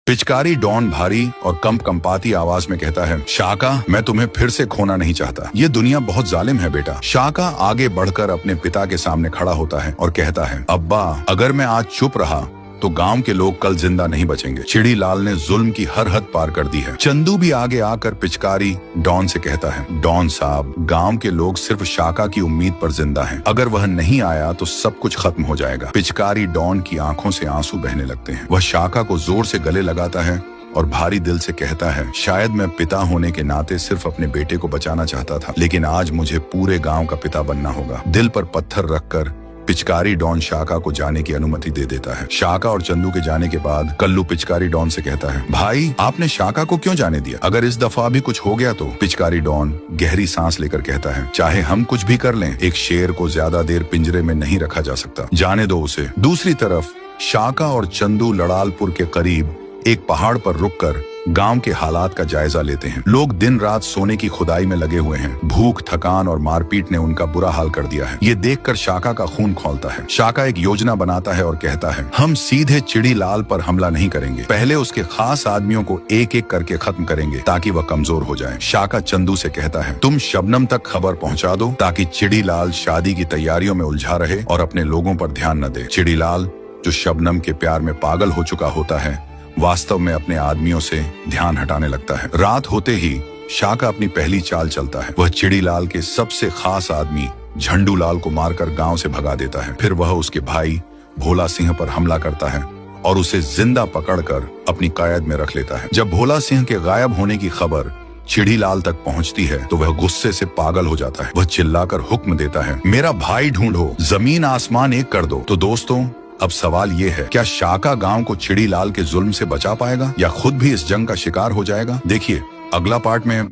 पिचकारी डॉन भारी और कंपाती आवाज में कहता है, शाका, मैं तुम्हें फिर से खोना नहीं चाहता। ये दुनिया बहुत जालिम है बेटा। शाका आगे बढ़कर अपने पिता के सामने खड़ा होता है और कहता है, अब्बा, अगर मैं आज चुप रहा तो गांव के लोग कल जिंदा नहीं बचेंगे। चिड़ी लाल ने जुल्म की हर हद पार कर दी है। चंदू भी आगे आकर पिचकारी डॉन से कहता है, डॉन साहब, गांव के लोग सिर्फ शाका की उम्मीद पर जिंदा हैं। अगर वह नहीं आया तो सब कुछ खत्म हो जाएगा। पिचकारी डॉन की आंखों से आंसू बहने लगते हैं। वह शाका को जोर से गले लगाता है और भारी दिल से कहता है, शायद मैं पिता होने के नाते सिर्फ अपने बेटे को बचाना चाहता था, लेकिन आज मुझे पूरे गांव का पिता बनना होगा। दिल पर पत्थर रखकर पिचकारी डॉन शाका को जाने की अनुमति दे देता है। शाका और चंदू के जाने के बाद कल्लू पिचकारी डॉन से कहता है, भाई, आपने शाका को क्यों जाने दिया? अगर इस दफा भी कुछ हो गया तो? पिचकारी डॉन गहरी सांस लेकर कहता है, चाहे हम कुछ भी कर लें, एक शेर को ज्यादा देर पिंजरे में नहीं रखा जा सकता। जाने दो उसे। दूसरी तरफ शाका और चंदू लड़ालपुर के करीब एक पहाड़ पर रुककर गांव के हालात का जायजा लेते हैं। लोग दिन रात सोने की खुदाई में लगे हुए हैं। भूख, थकान और मारपीट ने उनका बुरा हाल कर दिया है। ये देखकर शाका का खून खौलता है। शाका एक योजना बनाता है और कहता है, हम सीधे चिड़ी लाल पर हमला नहीं करेंगे। पहले उसके खास आदमियों को एक एक करके खत्म करेंगे ताकि वह कमजोर हो जाए। शाका चंदू से कहता है, तुम शबनम तक खबर पहुंचा दो ताकि चिड़ी लाल शादी की तैयारियों में उलझा रहे और अपने लोगों पर ध्यान न दे। चिड़ी लाल, जो शबनम के प्यार में पागल हो चुका होता है, वास्तव में अपने आदमियों से ध्यान हटाने लगता है। रात होते ही शाका अपनी पहली चाल चलता है। वह चिड़ी लाल के सबसे खास आदमी झंडू लाल को मारकर गांव से भगा देता है। फिर वह उसके भाई भोला सिंह पर हमला करता है और उसे जिंदा पकड़कर अपनी कैद में रख लेता है। जब भोला सिंह के गायब होने की खबर चिड़ी लाल तक पहुंचती है तो वह गुस्से से पागल हो जाता है। वह चिल्लाकर हुक्म देता है, मेरा भाई ढूंढो, जमीन आसमान एक कर दो। तो दोस्तों, अब सवाल ये है, क्या शाका गांव को चिड़ी लाल के जुल्म से बचा पाएगा या खुद भी इस जंग का शिकार हो जाएगा? देखिए अगला पार्ट में।